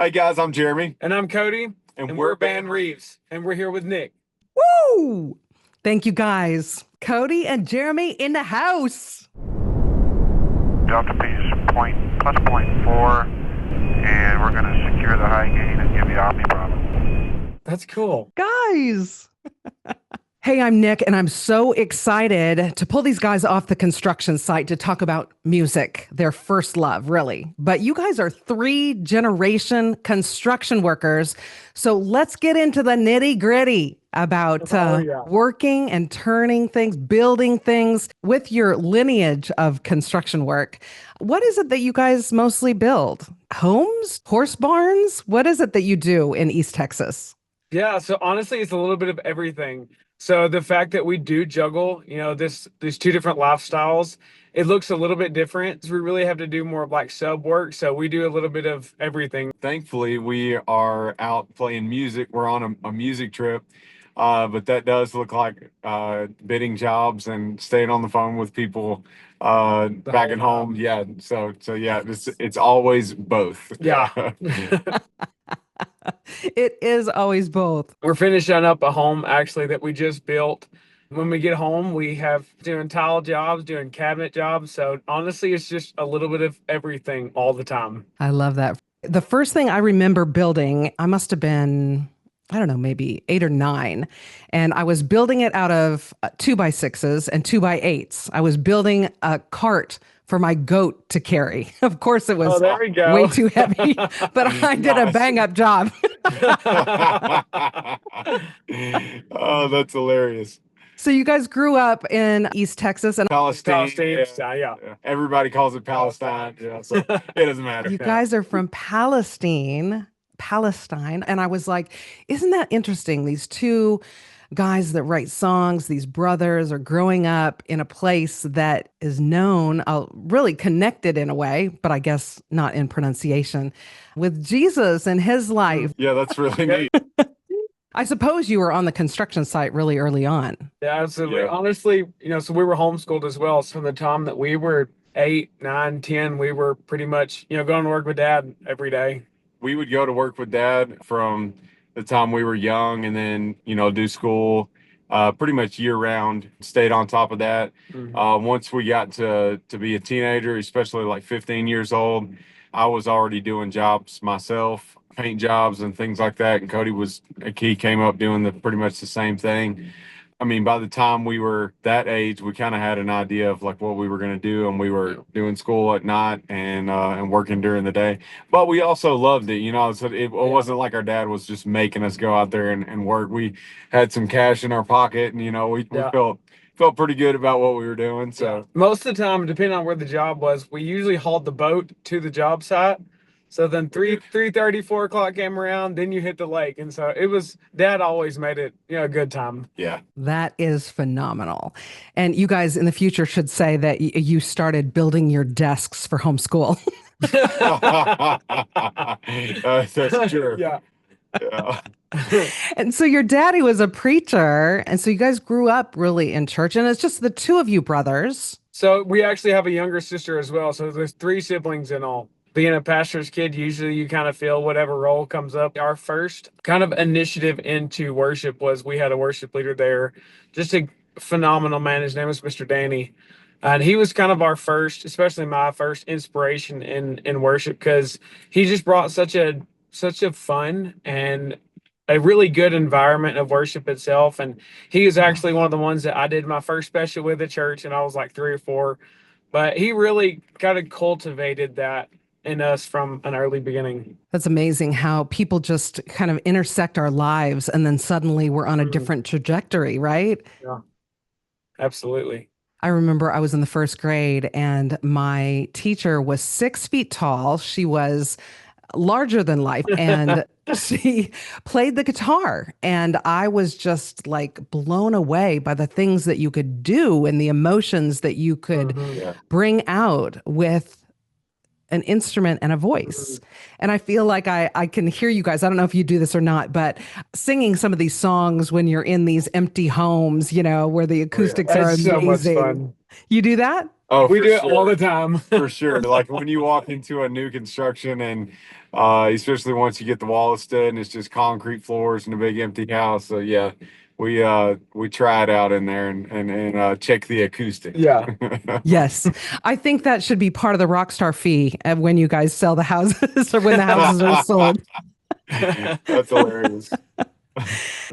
Hey guys, I'm Jeremy, And I'm Cody, and and we're we're Band Band Reeves, and we're here with Nick. Woo! Thank you guys. Cody and Jeremy in the house. Delta piece point plus point four, and we're going to secure the high gain and give you Omni Bravo. That's cool. Guys. Hey, I'm Nick, and I'm so excited to pull these guys off the construction site to talk about music, their first love, really. But you guys are 3-generation construction workers. So let's get into the nitty gritty about working and turning things, building things with your lineage of construction work. What is it that you guys mostly build? Homes? Horse barns? What is it that you do in East Texas? Yeah, so honestly, it's a little bit of everything. So the fact that we do juggle, these two different lifestyles, it looks a little bit different. So we really have to do more of like sub work. So we do a little bit of everything. Thankfully, we are out playing music. We're on a music trip, but that does look like bidding jobs and staying on the phone with people back at home. Yeah, so yeah, it's always both. Yeah. It is always both. We're finishing up a home actually that we just built. When we get home, we have doing tile jobs, doing cabinet jobs. So honestly, it's just a little bit of everything all the time. I love that. The first thing I remember building, I must have been, I don't know, maybe 8 or 9. And I was building it out of 2x6s and 2x8s. I was building a cart for my goat to carry. Of course, it was there we go. way too heavy, but I did a bang up job. Oh, that's hilarious. So you guys grew up in East Texas and Palestine. Yeah. Everybody calls it Palestine. Yeah, so it doesn't matter. you guys are from Palestine. And I was like, isn't that interesting? These two guys that write songs, these brothers are growing up in a place that is known, really connected in a way, but I guess not in pronunciation, with Jesus and his life. Yeah, that's really neat. I suppose you were on the construction site really early on. Yeah, absolutely. Yeah. Honestly, so we were homeschooled as well. So from the time that we were 8, 9, 10, we were pretty much, going to work with dad every day. We would go to work with dad from the time we were young, and then do school pretty much year round. Stayed on top of that. Once we got to be a teenager, especially like 15 years old, I was already doing jobs myself, paint jobs and things like that. And he came up doing pretty much the same thing. I mean, by the time we were that age, we kind of had an idea of like what we were going to do, and we were doing school at night and working during the day. But we also loved it, so it wasn't like our dad was just making us go out there and work. We had some cash in our pocket, and we felt pretty good about what we were doing. So most of the time, depending on where the job was, we usually hauled the boat to the job site. So then 3:30, 4 o'clock came around, then you hit the lake. And so dad always made it, a good time. Yeah. That is phenomenal. And you guys in the future should say that you started building your desks for homeschool. That's true. Yeah. And so your daddy was a preacher. And so you guys grew up really in church. And it's just the two of you brothers. So we actually have a younger sister as well. So there's 3 siblings in all. Being a pastor's kid, usually you kind of feel whatever role comes up. Our first kind of initiative into worship was we had a worship leader there, just a phenomenal man. His name was Mr. Danny. And he was kind of our first, especially my first inspiration in worship, because he just brought such a fun and a really good environment of worship itself. And he was actually one of the ones that I did my first special with at church, and I was like 3 or 4. But he really kind of cultivated that in us from an early beginning. That's amazing how people just kind of intersect our lives and then suddenly we're on a different trajectory, right? Yeah, absolutely. I remember I was in the first grade and my teacher was 6 feet tall. She was larger than life and she played the guitar. And I was just like blown away by the things that you could do and the emotions that you could bring out with an instrument and a voice. And I feel like I can hear you guys. I don't know if you do this or not, but singing some of these songs when you're in these empty homes, where the acoustics are amazing. So much fun. You do that? Oh, We for do it sure. all the time. For sure. Like when you walk into a new construction and especially once you get the walls stood and it's just concrete floors and a big empty house. So yeah, we try it out in there and check the acoustics. Yeah. Yes. I think that should be part of the Rockstar fee when you guys sell the houses or when the houses are sold. That's hilarious.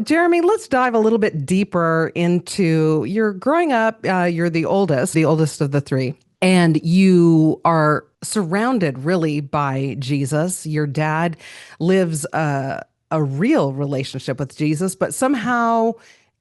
Jeramy, let's dive a little bit deeper into your growing up. You're the oldest of the three, and you are surrounded really by Jesus. Your dad lives a real relationship with Jesus, but somehow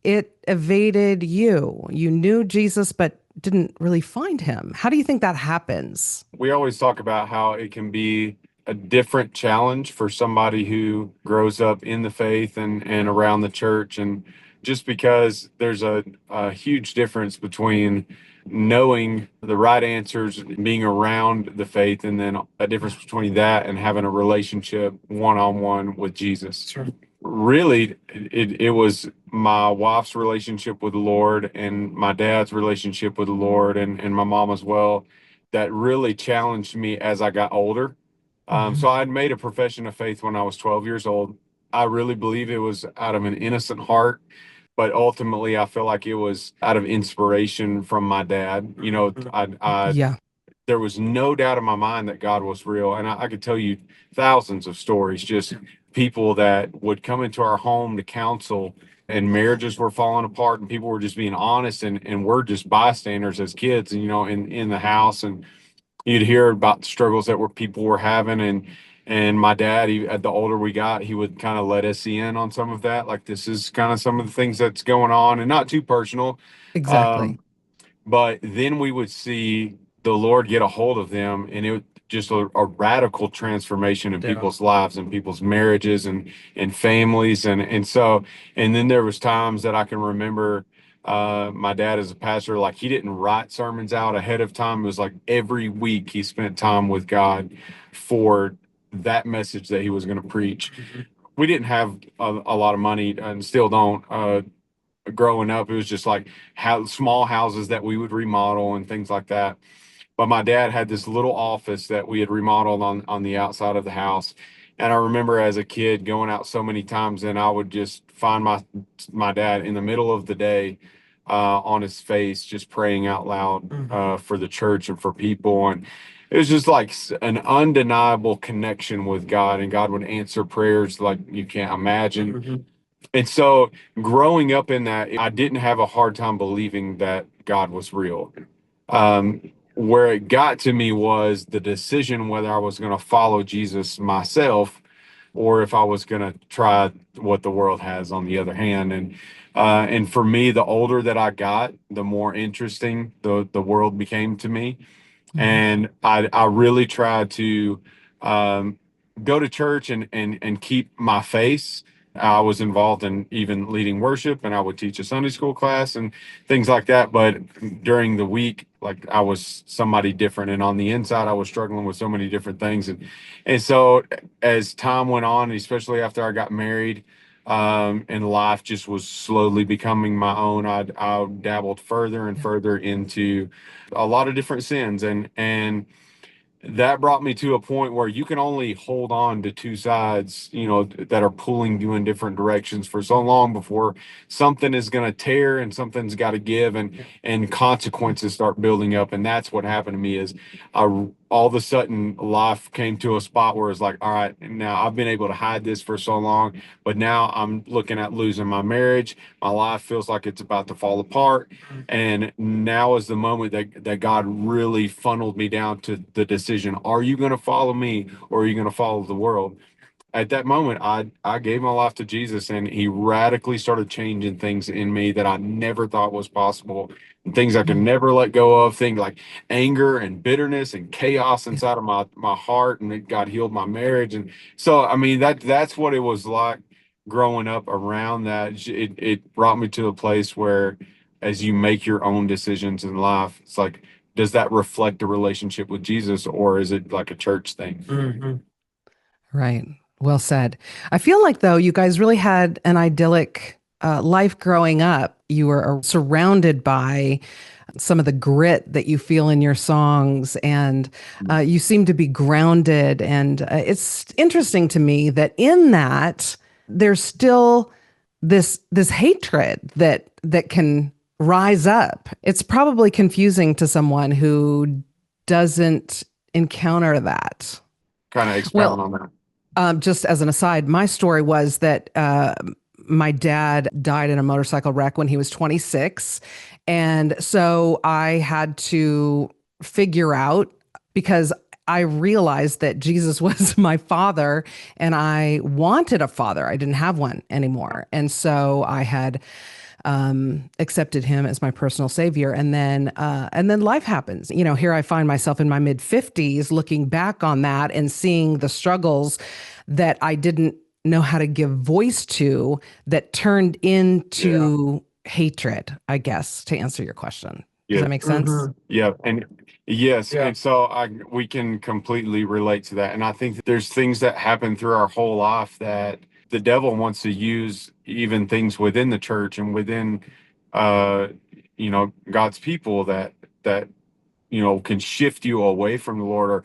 it evaded you. You knew Jesus, but didn't really find him. How do you think that happens? We always talk about how it can be a different challenge for somebody who grows up in the faith and around the church. And just because there's a huge difference between knowing the right answers, being around the faith, and then a difference between that and having a relationship one-on-one with Jesus. Sure. Really, it was my wife's relationship with the Lord and my dad's relationship with the Lord and my mom as well that really challenged me as I got older. So I'd made a profession of faith when I was 12 years old. I really believe it was out of an innocent heart, but ultimately I feel like it was out of inspiration from my dad. You know, Yeah. there was no doubt in my mind that God was real. And I could tell you thousands of stories, just people that would come into our home to counsel and marriages were falling apart and people were just being honest and we're just bystanders as kids, and, you know, in the house. And you'd hear about the struggles that people were having, and my dad, the older we got, he would kind of let us in on some of that, like this is kind of some of the things that's going on, and not too personal. Exactly. But then we would see the Lord get a hold of them, and it was just a radical transformation in people's lives and people's marriages and families, and then there was times that I can remember. My dad is a pastor, like he didn't write sermons out ahead of time. It was like every week he spent time with God for that message that he was going to preach. We didn't have a lot of money and still don't. Growing up, it was just like small houses that we would remodel and things like that. But my dad had this little office that we had remodeled on the outside of the house. And I remember as a kid going out so many times, and I would just find my dad in the middle of the day on his face, just praying out loud for the church and for people. And it was just like an undeniable connection with God, and God would answer prayers like you can't imagine. And so growing up in that, I didn't have a hard time believing that God was real. Where it got to me was the decision whether I was going to follow Jesus myself or if I was going to try what the world has on the other hand. And for me, the older that I got, the more interesting the world became to me. And I really tried to go to church and keep my faith. I was involved in even leading worship, and I would teach a Sunday school class and things like that. But during the week, like I was somebody different, and on the inside, I was struggling with so many different things. And so as time went on, especially after I got married, and life just was slowly becoming my own, I dabbled further and further into a lot of different sins, and that brought me to a point where you can only hold on to two sides, you know, that are pulling you in different directions for so long before something is going to tear and something's got to give, and consequences start building up. And that's what happened to me is all of a sudden life came to a spot where it's like, all right, now I've been able to hide this for so long, but now I'm looking at losing my marriage. My life feels like it's about to fall apart. And now is the moment that God really funneled me down to the decision. Are you going to follow me or are you going to follow the world? At that moment, I gave my life to Jesus, and he radically started changing things in me that I never thought was possible. And things I could never let go of, things like anger and bitterness and chaos inside of my heart, and God healed my marriage. And so, I mean, that's what it was like growing up around that. It brought me to a place where as you make your own decisions in life, it's like, does that reflect a relationship with Jesus, or is it like a church thing? Right. Well said. I feel like, though, you guys really had an idyllic life growing up, you were surrounded by some of the grit that you feel in your songs, and you seem to be grounded. And it's interesting to me that in that there's still this hatred that can rise up. It's probably confusing to someone who doesn't encounter that. Kind of expound Well, on that. just as an aside, my story was that my dad died in a motorcycle wreck when he was 26. And so I had to figure out, because I realized that Jesus was my father and I wanted a father. I didn't have one anymore. And so I had accepted him as my personal savior. And then life happens. You know, here I find myself in my mid 50s looking back on that and seeing the struggles that I didn't know how to give voice to that turned into hatred, I guess, to answer your question. Does Yeah. that make sense? Yeah. And yes. Yeah. And so we can completely relate to that. And I think that there's things that happen through our whole life that the devil wants to use, even things within the church and within, uh, God's people that, can shift you away from the Lord. Or,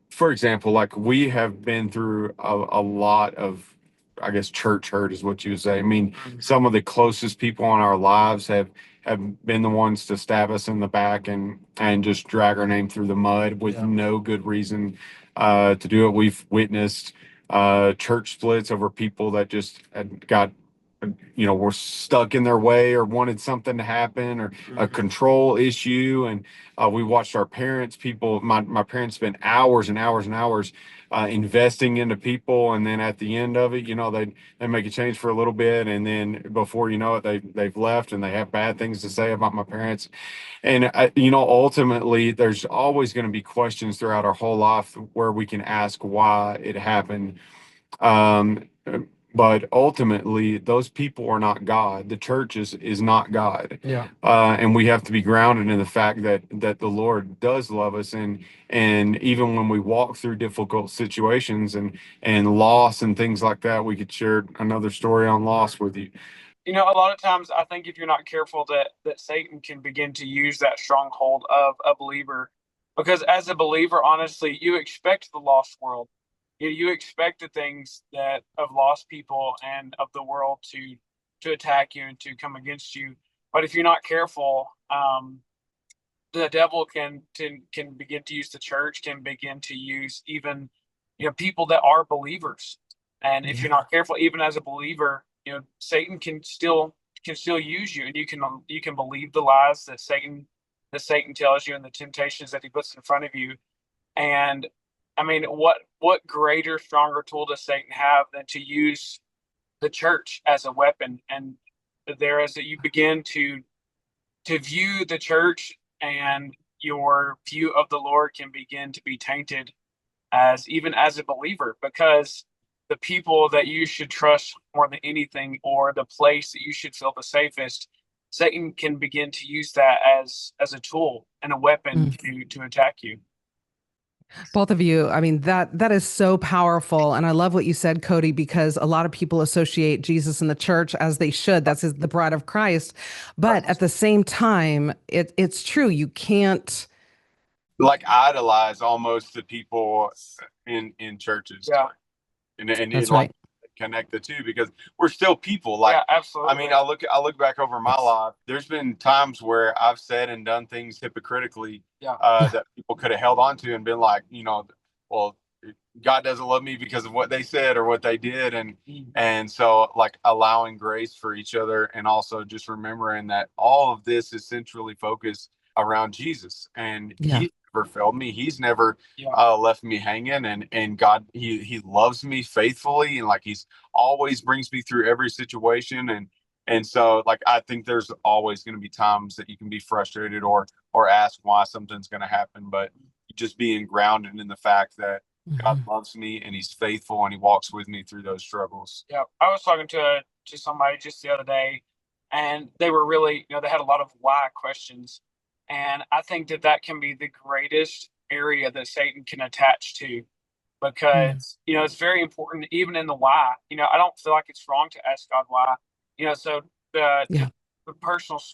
for example, like we have been through a lot of, I guess, church hurt is what you would say. I mean, some of the closest people in our lives have been the ones to stab us in the back and just drag our name through the mud with no good reason to do it. We've witnessed church splits over people that just had got, were stuck in their way or wanted something to happen, or a control issue. And we watched our parents, my parents spent hours and hours and hours investing into people. And then at the end of it, they make a change for a little bit. And then before you know it, they've left and they have bad things to say about my parents. And, ultimately, there's always going to be questions throughout our whole life where we can ask why it happened. Um, but ultimately, those people are not God. The church is not God. Yeah. And we have to be grounded in the fact that the Lord does love us, and even when we walk through difficult situations and loss and things like that, we could share another story on loss with you. A lot of times I think if you're not careful that Satan can begin to use that stronghold of a believer, because as a believer, honestly, you expect the lost world. You expect the things that of lost people and of the world to attack you and to come against you. But if you're not careful, the devil can begin to use the church, can begin to use even people that are believers. And if you're not careful, even as a believer, Satan can still use you, and you can believe the lies that Satan tells you and the temptations that he puts in front of you. And I mean, what greater, stronger tool does Satan have than to use the church as a weapon? And there is that you begin to view the church, and your view of the Lord can begin to be tainted even as a believer, because the people that you should trust more than anything, or the place that you should feel the safest, Satan can begin to use that as a tool and a weapon to attack you. Both of you, I mean, that is so powerful. And I love what you said, Cody, because a lot of people associate Jesus and the church, as they should. That's the bride of Christ. But at the same time, it's true. You can't Like idolize almost the people in churches. Yeah. And That's like right. connect the two, because we're still people. Like, yeah, absolutely. I mean, I look back over my life. There's been times where I've said and done things hypocritically that people could have held on to and been like, well, God doesn't love me because of what they said or what they did. And so, like, allowing grace for each other, and also just remembering that all of this is centrally focused around Jesus. And He never failed me. He's never left me hanging. And God, he loves me faithfully, and like He's always brings me through every situation. And so, like, I think there's always going to be times that you can be frustrated or ask why something's going to happen, but just being grounded in the fact that God loves me and He's faithful and He walks with me through those struggles. Yeah, I was talking to somebody just the other day, and they were really, they had a lot of why questions. And I think that can be the greatest area that Satan can attach to, because, it's very important, even in the why. I don't feel like it's wrong to ask God why, So Yeah. a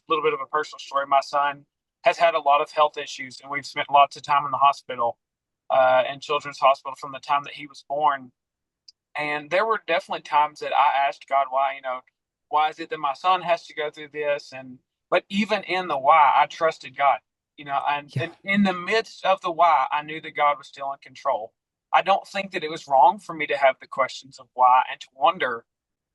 little bit of a personal story. My son has had a lot of health issues, and we've spent lots of time in the hospital, in Children's Hospital from the time that he was born. And there were definitely times that I asked God why, why is it that my son has to go through this? But even in the why, I trusted God, and in the midst of the why, I knew that God was still in control. I don't think that it was wrong for me to have the questions of why and to wonder,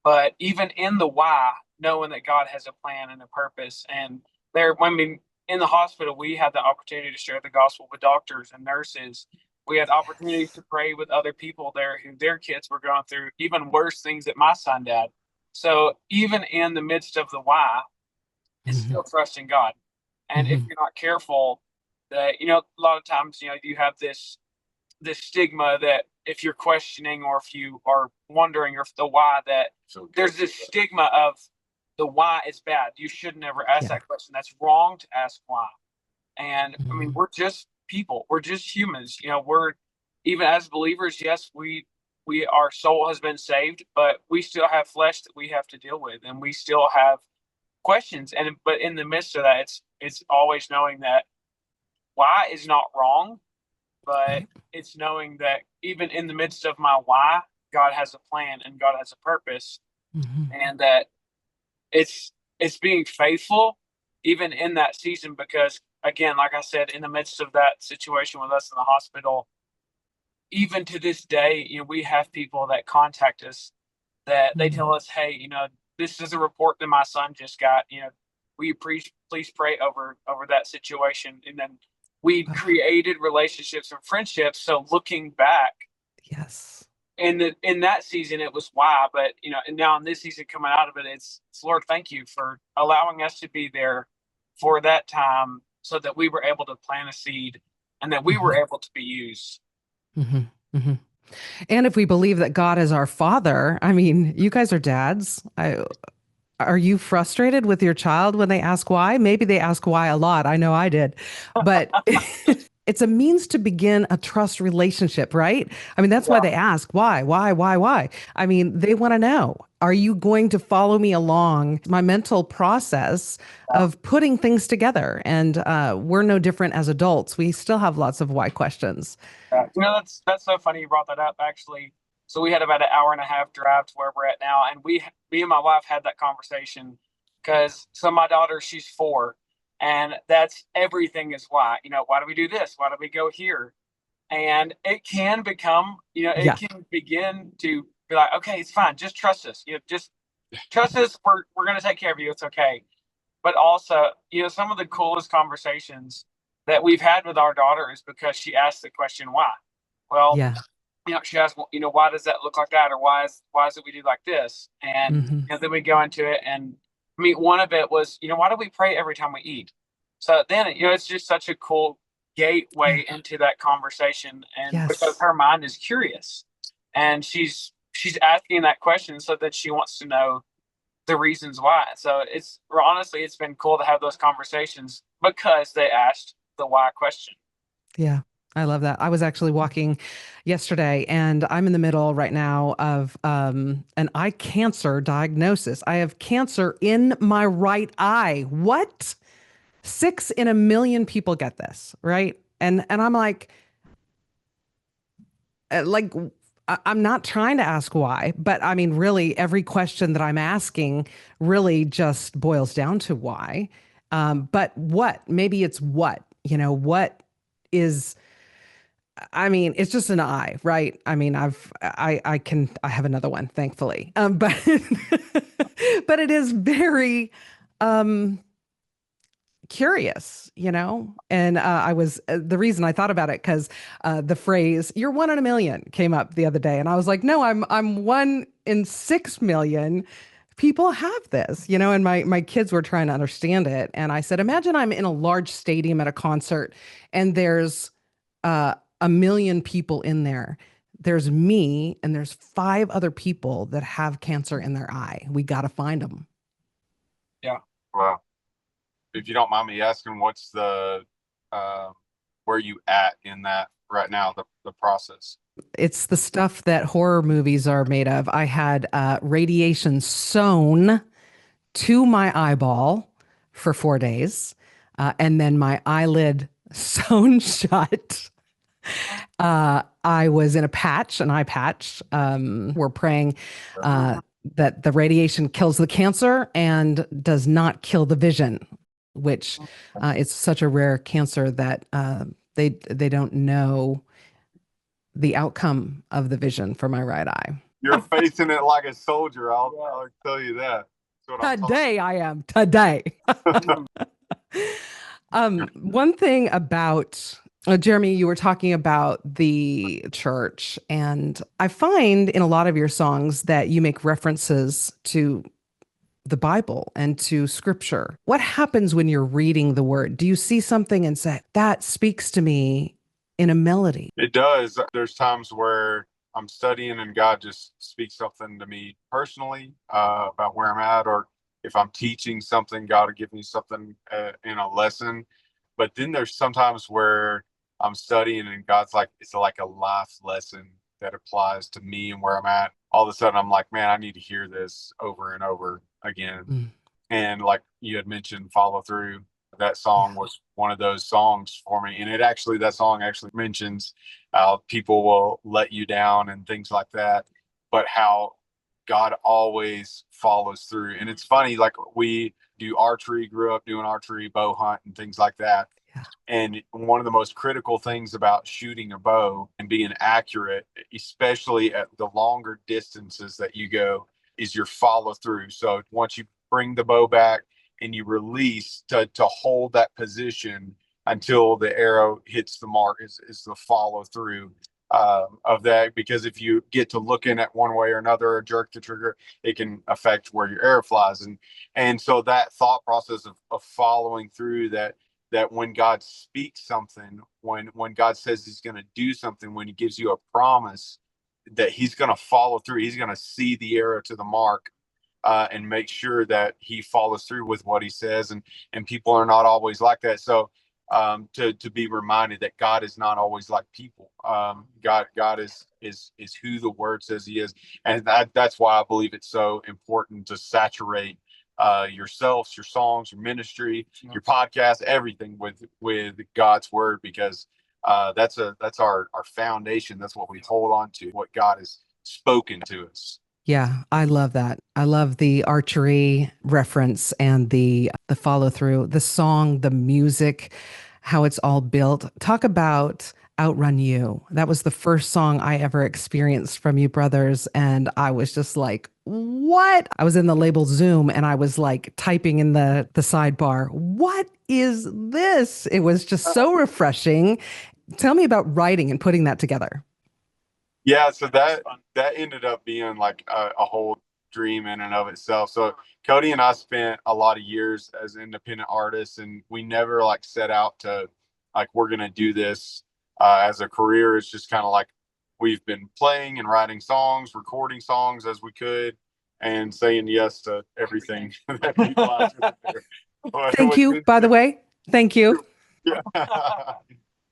but even in the why, knowing that God has a plan and a purpose. And in the hospital, we had the opportunity to share the gospel with doctors and nurses. We had opportunities to pray with other people there who their kids were going through even worse things that my son did. So even in the midst of the why, it's still trusting God. And if you're not careful, that a lot of times, you have this stigma that if you're questioning or if you are wondering or if the why, that there's this stigma of the why is bad. You should never ask that question. That's wrong to ask why. And I mean, we're just people. We're just humans. We're even as believers. Yes, our soul has been saved, but we still have flesh that we have to deal with, and we still have questions. But in the midst of that, it's always knowing that why is not wrong, but it's knowing that even in the midst of my why, God has a plan and God has a purpose, and that it's being faithful even in that season, because again, like I said, in the midst of that situation with us in the hospital, even to this day, we have people that contact us that they tell us, hey, this is a report that my son just got, will you please pray over that situation? And then we created relationships and friendships. So looking back, in that season, it was why, but and now in this season coming out of it, it's Lord, thank you for allowing us to be there for that time, so that we were able to plant a seed and that we were able to be used. And if we believe that God is our father, I mean, you guys are dads. Are you frustrated with your child when they ask why? Maybe they ask why a lot. I know I did, but it's a means to begin a trust relationship, right? I mean, that's why they ask why. I mean, they want to know, are you going to follow me along my mental process of putting things together? And we're no different as adults. We still have lots of why questions. That's so funny you brought that up, actually. So we had about an hour and a half drive to where we're at now. And me and my wife had that conversation because my daughter, she's 4. And that's everything is why. Why do we do this? Why do we go here? And it can become, it can begin to be like, okay, it's fine. Just trust us. Just trust us. We're going to take care of you. It's okay. But also, some of the coolest conversations that we've had with our daughter is because she asked the question, why? Well, she asked, why does that look like that? Or why is it we do like this? And then we go into it. And I mean, one of it was, why do we pray every time we eat? So then, it's just such a cool gateway into that conversation. And because her mind is curious and she's asking that question so that she wants to know the reasons why. So honestly, it's been cool to have those conversations because they asked the why question. Yeah. I love that. I was actually walking yesterday and I'm in the middle right now of an eye cancer diagnosis. I have cancer in my right eye. What? 6 in a million people get this, right? And I'm like I'm not trying to ask why, but I mean, really every question that I'm asking really just boils down to why. But what? Maybe it's what is, I mean, it's just an eye, right? I mean, I have another one, thankfully. But but it is very curious, and I was the reason I thought about it because the phrase "you're 1 in a million" came up the other day, and I was like, no, I'm 1 in 6 million people have this, and my kids were trying to understand it, and I said, imagine I'm in a large stadium at a concert, and there's 1 million people in there. There's me, and there's 5 other people that have cancer in their eye. We got to find them. Yeah. Wow. If you don't mind me asking, what's the where you at in that right now, the process? It's the stuff that horror movies are made of. I had radiation sewn to my eyeball for 4 days, and then my eyelid sewn shut. I was in an eye patch. We're praying that the radiation kills the cancer and does not kill the vision, which it's such a rare cancer that they don't know the outcome of the vision for my right eye. You're facing it like a soldier. I'll tell you that. Today I am. Today. One thing about Jeramy, you were talking about the church, and I find in a lot of your songs that you make references to the Bible and to scripture. What happens when you're reading the word? Do you see something and say, that speaks to me in a melody? It does. There's times where I'm studying and God just speaks something to me personally about where I'm at, or if I'm teaching something, God will give me something in a lesson. But then there's sometimes where I'm studying and God's like, it's like a life lesson that applies to me and where I'm at. All of a sudden I'm like, man, I need to hear this over and over again. And like you had mentioned, Follow Through, that song was one of those songs for me. And that song actually mentions how people will let you down and things like that, but how God always follows through. And it's funny, like we do archery, grew up doing archery, bow hunt and things like that. And one of the most critical things about shooting a bow and being accurate, especially at the longer distances that you go, is your follow through. So once you bring the bow back and you release to hold that position until the arrow hits the mark is the follow through of that. Because if you get to looking at one way or another or jerk the trigger, it can affect where your arrow flies. And so that thought process of following through, that when God speaks something, when God says he's going to do something, when he gives you a promise, that he's going to follow through, he's going to see the arrow to the mark and make sure that he follows through with what he says. And people are not always like that. So to be reminded that God is not always like people. God is who the word says he is. And that's why I believe it's so important to saturate yourselves, your songs, your ministry, your podcast, everything with God's word, because that's our foundation. That's what we hold on to, what God has spoken to us. Yeah, I love that. I love the archery reference and the follow through, the song, the music, how it's all built. Talk about Outrun You. That was the first song I ever experienced from you brothers. And I was just like, what? I was in the label Zoom and I was like typing in the sidebar, what is this? It was just so refreshing. Tell me about writing and putting that together. Yeah, so that ended up being like a whole dream in and of itself. So Cody and I spent a lot of years as independent artists, and we never like set out to like, we're going to do this as a career. It's just kind of like we've been playing and writing songs, recording songs as we could, and saying yes to everything that people asked us to do. Thank you, by the way. Thank you. Yeah.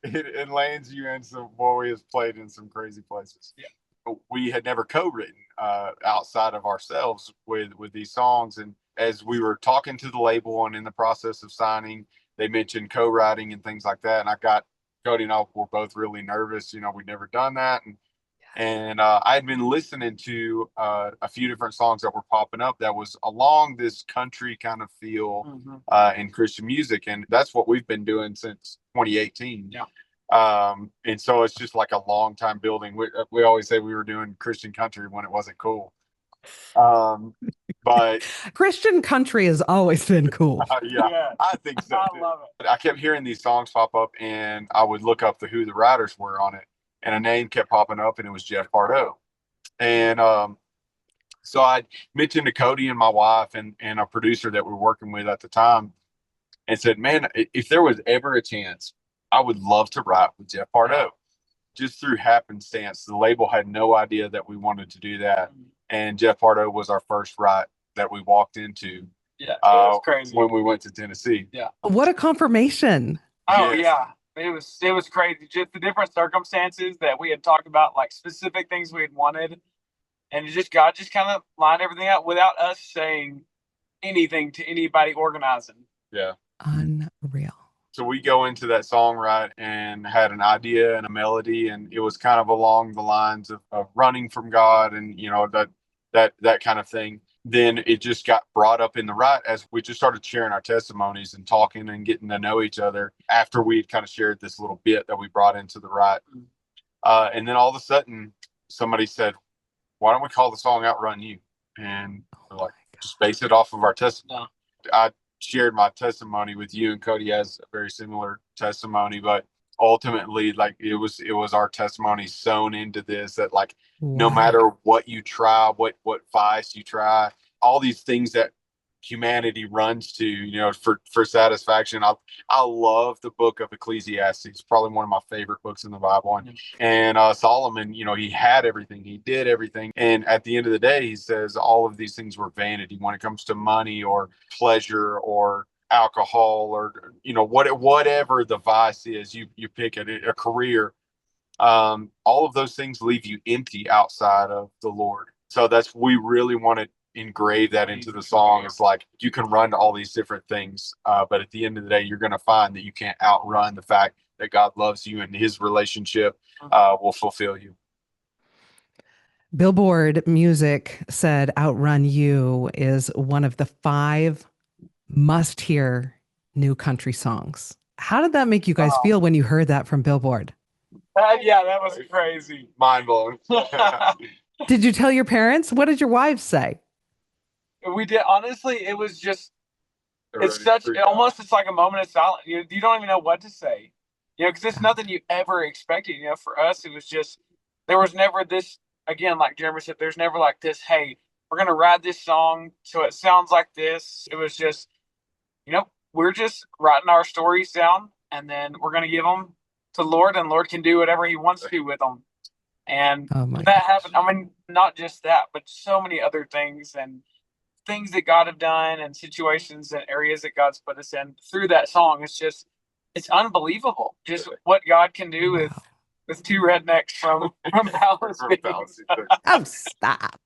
It lands you in some, boy, we have played in some crazy places. Yeah. We had never co-written outside of ourselves with these songs. And as we were talking to the label and in the process of signing, they mentioned co-writing and things like that. And Cody and I were both really nervous. We'd never done that. And I had been listening to a few different songs that were popping up that was along this country kind of feel in Christian music. And that's what we've been doing since 2018. Yeah. And so it's just like a long time building. We always say we were doing Christian country when it wasn't cool. But Christian country has always been cool. Yeah, I think so. I love it. I kept hearing these songs pop up and I would look up who the writers were on it. And a name kept popping up, and it was Jeff Pardo. And so I mentioned to Cody and my wife and a producer that we were working with at the time, and said, man, if there was ever a chance, I would love to write with Jeff Pardo. Just through happenstance, the label had no idea that we wanted to do that. And Jeff Pardo was our first write that we walked into. Yeah, it was crazy. When we went to Tennessee. Yeah. What a confirmation. Oh, yes. Yeah. It was crazy. Just the different circumstances that we had talked about, like specific things we had wanted, and God just kind of lined everything out without us saying anything to anybody organizing. Yeah. Unreal. So we go into that song, right, and had an idea and a melody, and it was kind of along the lines of running from God and, you know, that kind of thing. Then it just got brought up in the right as we just started sharing our testimonies and talking and getting to know each other after we had kind of shared this little bit that we brought into the right. And then all of a sudden somebody said, why don't we call the song Outrun You? And we're like, just base it off of our testimony. I shared my testimony with you, and Cody has a very similar testimony, but ultimately, like, it was our testimony sewn into this, that like, no matter what you try, what vice you try, all these things that humanity runs to, you know, for satisfaction. I love the book of Ecclesiastes, probably one of my favorite books in the Bible. And Solomon, you know, he had everything, he did everything, and at the end of the day, he says all of these things were vanity when it comes to money or pleasure or alcohol or, you know, whatever the vice is, you pick a career. All of those things leave you empty outside of the Lord. So we really want to engrave that into the song. It's like, you can run to all these different things, but at the end of the day, you're going to find that you can't outrun the fact that God loves you and his relationship will fulfill you. Billboard Music said Outrun You is one of the 5 must-hear new country songs. How did that make you guys feel when you heard that from Billboard? Yeah, that was crazy. Mind blowing. Did you tell your parents? What did your wives say? We did. Honestly, it was just, it's like a moment of silence. You don't even know what to say, you know, because it's nothing you ever expected. You know, for us, it was just, there was never this, again, like Jeremy said, there's never like this, hey, we're going to write this song so it sounds like this. It was just, you know, we're just writing our stories down, and then we're going to give them to the Lord, and Lord can do whatever he wants to do with them. And that happened. I mean, not just that, but so many other things and things that God have done and situations and areas that God's put us in through that song. It's just, it's unbelievable just what God can do with 2 rednecks from Dallas. Oh, stop.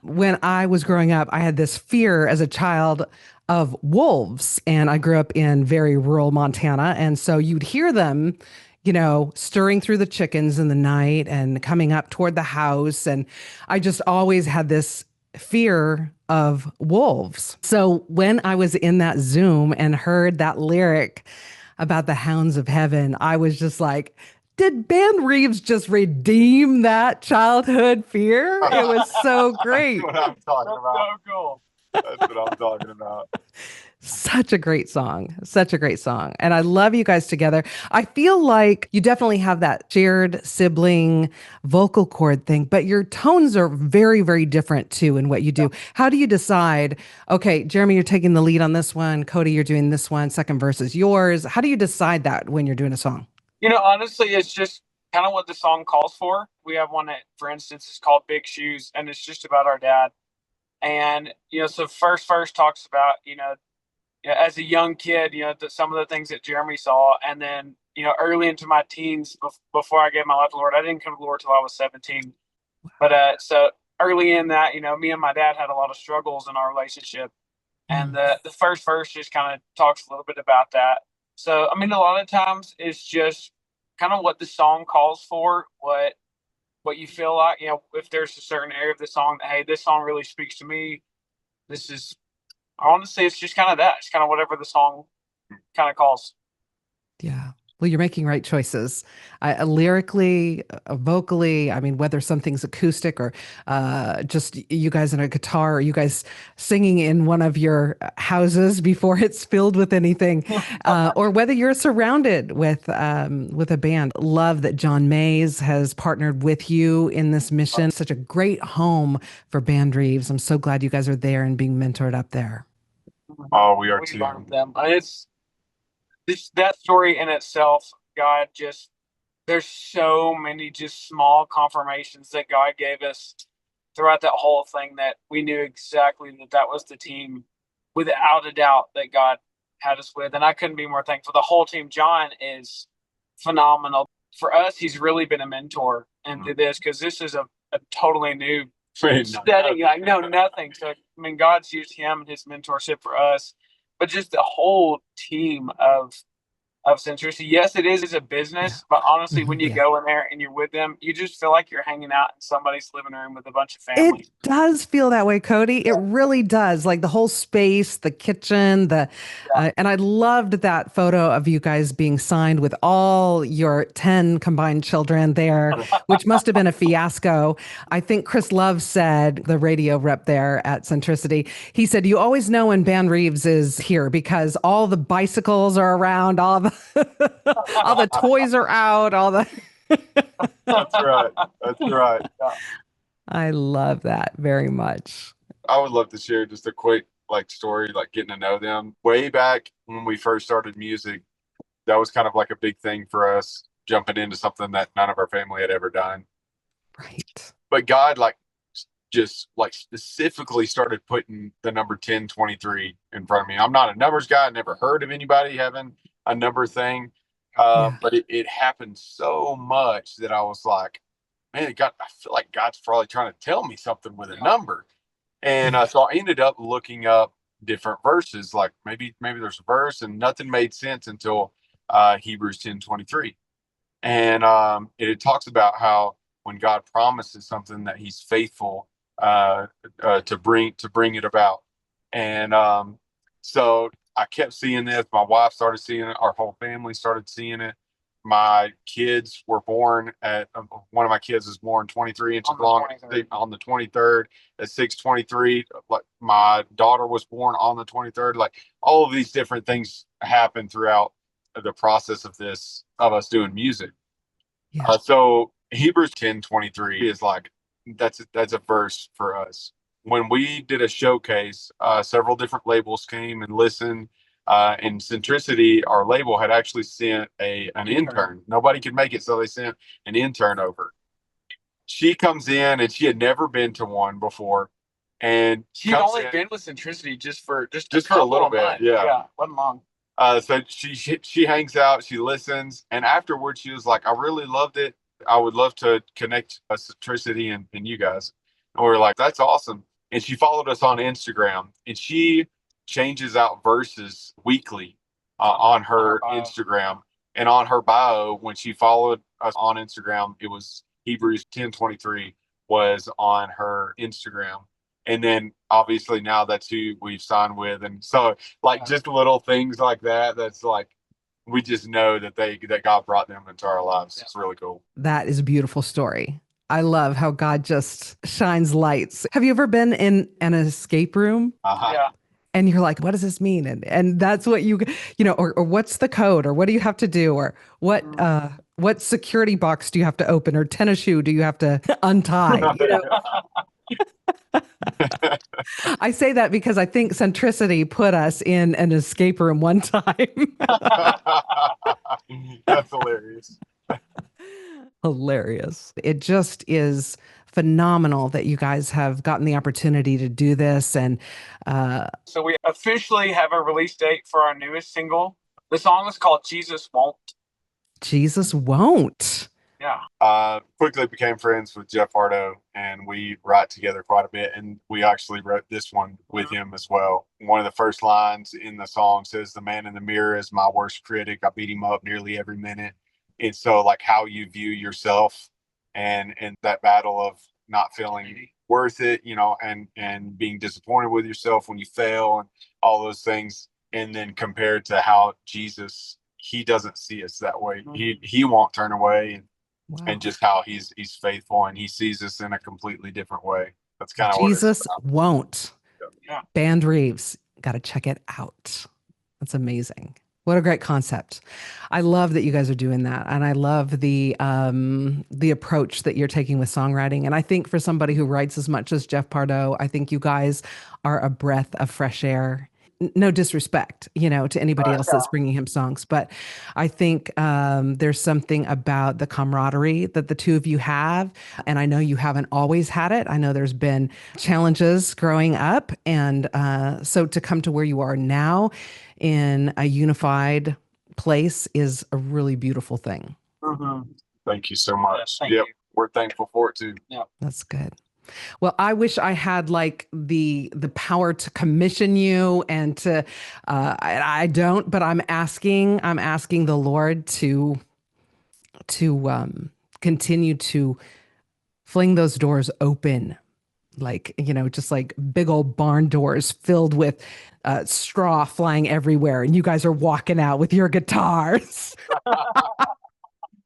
When I was growing up, I had this fear as a child of wolves, and I grew up in very rural Montana. And so you'd hear them, you know, stirring through the chickens in the night and coming up toward the house. And I just always had this fear of wolves. So when I was in that Zoom and heard that lyric about the hounds of heaven, I was just like, did Ben Reeves just redeem that childhood fear? It was so great. That's what I'm talking about. So cool. That's what I'm talking about. Such a great song. Such a great song. And I love you guys together. I feel like you definitely have that shared sibling vocal cord thing, but your tones are very, very different too in what you do. How do you decide, okay, Jeremy, you're taking the lead on this one. Cody, you're doing this one. Second verse is yours. How do you decide that when you're doing a song? You know, honestly, it's just kind of what the song calls for. We have one that, for instance, is called Big Shoes, and it's just about our dad. And, you know, so first verse talks about, you know, as a young kid, you know, some of the things that Jeremy saw. And then, you know, early into my teens, before I gave my life to the Lord, I didn't come to the Lord till I was 17. But so early in that, you know, me and my dad had a lot of struggles in our relationship. And the first verse just kind of talks a little bit about that. So, I mean, a lot of times it's just kind of what the song calls for, what you feel like, you know, if there's a certain area of the song that, hey, this song really speaks to me. This is, honestly, it's just kind of that. It's kind of whatever the song kind of calls. Yeah. Well, you're making right choices. Lyrically, vocally, I mean, whether something's acoustic or just you guys on a guitar, or you guys singing in one of your houses before it's filled with anything, or whether you're surrounded with a band. Love that John Mays has partnered with you in this mission. Such a great home for Band Reeves. I'm so glad you guys are there and being mentored up there. Oh, we are too. Love them. That story in itself, God just, there's so many just small confirmations that God gave us throughout that whole thing that we knew exactly that was the team, without a doubt, that God had us with. And I couldn't be more thankful. The whole team. John is phenomenal. For us, he's really been a mentor into this, because this is a totally new setting, like no, nothing. So I mean, God's used him and his mentorship for us, but just the whole team of Centricity. Yes, it is a business, but honestly, when you go in there and you're with them, you just feel like you're hanging out in somebody's living room with a bunch of family. It does feel that way, Cody. It really does. Like the whole space, the kitchen, and I loved that photo of you guys being signed with all your 10 combined children there, which must have been a fiasco. I think Chris Love said, the radio rep there at Centricity, he said, you always know when Ban Reeves is here because all the bicycles are around, all the all the toys are out, all the That's right. That's right. I love that very much. I would love to share just a quick story, getting to know them. Way back when we first started music, that was kind of like a big thing for us, jumping into something that none of our family had ever done. Right. But God just specifically started putting the number 1023 in front of me. I'm not a numbers guy. I never heard of anybody having a number thing. But it happened so much that I was like, man, I feel like God's probably trying to tell me something with a number. And so I ended up looking up different verses, like maybe there's a verse, and nothing made sense until Hebrews 10:23. And it talks about how when God promises something that he's faithful to bring it about. And so I kept seeing this. My wife started seeing it. Our whole family started seeing it. My kids were born at one of my kids was born 23 inches long on the 23rd at 6:23. Like my daughter was born on the 23rd. Like all of these different things happened throughout the process of us doing music. Yeah. So Hebrews 10:23 is that's a verse for us. When we did a showcase, several different labels came and listened. And Centricity, our label, had actually sent an intern. Nobody could make it, so they sent an intern over. She comes in, and she had never been to one before, and she'd only been with Centricity just for a little bit. Month. Yeah, wasn't long. So she hangs out, she listens, and afterwards she was like, "I really loved it. I would love to connect Centricity and you guys." And we were like, "That's awesome." And she followed us on Instagram, and she changes out verses weekly on her Instagram, and on her bio when she followed us on Instagram, it was Hebrews 10:23 was on her Instagram. And then obviously now that's who we've signed with. And so just little things like that, that's we just know that God brought them into our lives. It's really cool. That is a beautiful story. I love how God just shines lights. Have you ever been in an escape room? Yeah. And you're like, what does this mean? And that's what or what's the code, or what do you have to do, or what security box do you have to open, or tennis shoe do you have to untie? I say that because I think Centricity put us in an escape room one time. That's hilarious. Hilarious. It just is phenomenal that you guys have gotten the opportunity to do this. And so we officially have a release date for our newest single. The song is called Jesus Won't. Jesus Won't. Yeah. Quickly became friends with Jeff Hardo, and we write together quite a bit. And we actually wrote this one with him as well. One of the first lines in the song says, "The man in the mirror is my worst critic. I beat him up nearly every minute." And so how you view yourself and that battle of not feeling worth it, and being disappointed with yourself when you fail and all those things. And then compared to how Jesus, he doesn't see us that way. He won't turn away, and just how he's faithful, and he sees us in a completely different way. That's kind of Jesus won't. Yeah. Band Reeves, got to check it out. That's amazing. What a great concept. I love that you guys are doing that. And I love the approach that you're taking with songwriting. And I think for somebody who writes as much as Jeff Pardo, I think you guys are a breath of fresh air. No disrespect, to anybody else that's bringing him songs. But I think there's something about the camaraderie that the two of you have. And I know you haven't always had it. I know there's been challenges growing up. And so to come to where you are now in a unified place is a really beautiful thing. Mm-hmm. Thank you so much. Thank you. We're thankful for it too. Yeah. That's good. Well, I wish I had like the power to commission you and to I don't, but I'm asking the Lord to continue to fling those doors open, like, just like big old barn doors filled with straw flying everywhere, and you guys are walking out with your guitars.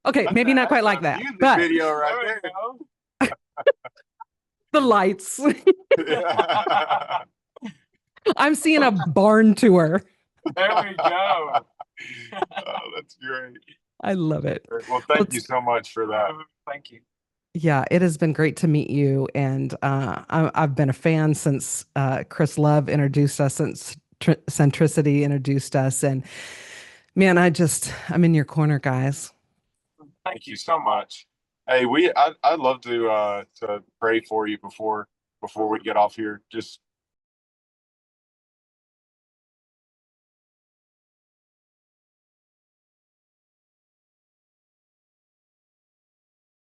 Okay, maybe not quite like that, Music but video right there. the lights. Yeah. I'm seeing a barn tour. There we go. Oh, that's great. I love it. Well, thank you so much for that. Thank you. Yeah, it has been great to meet you, and I've been a fan since Chris Love introduced us, since Centricity introduced us, and man, I'm in your corner, guys. Thank you so much. Hey, I'd love to pray for you before we get off here. Just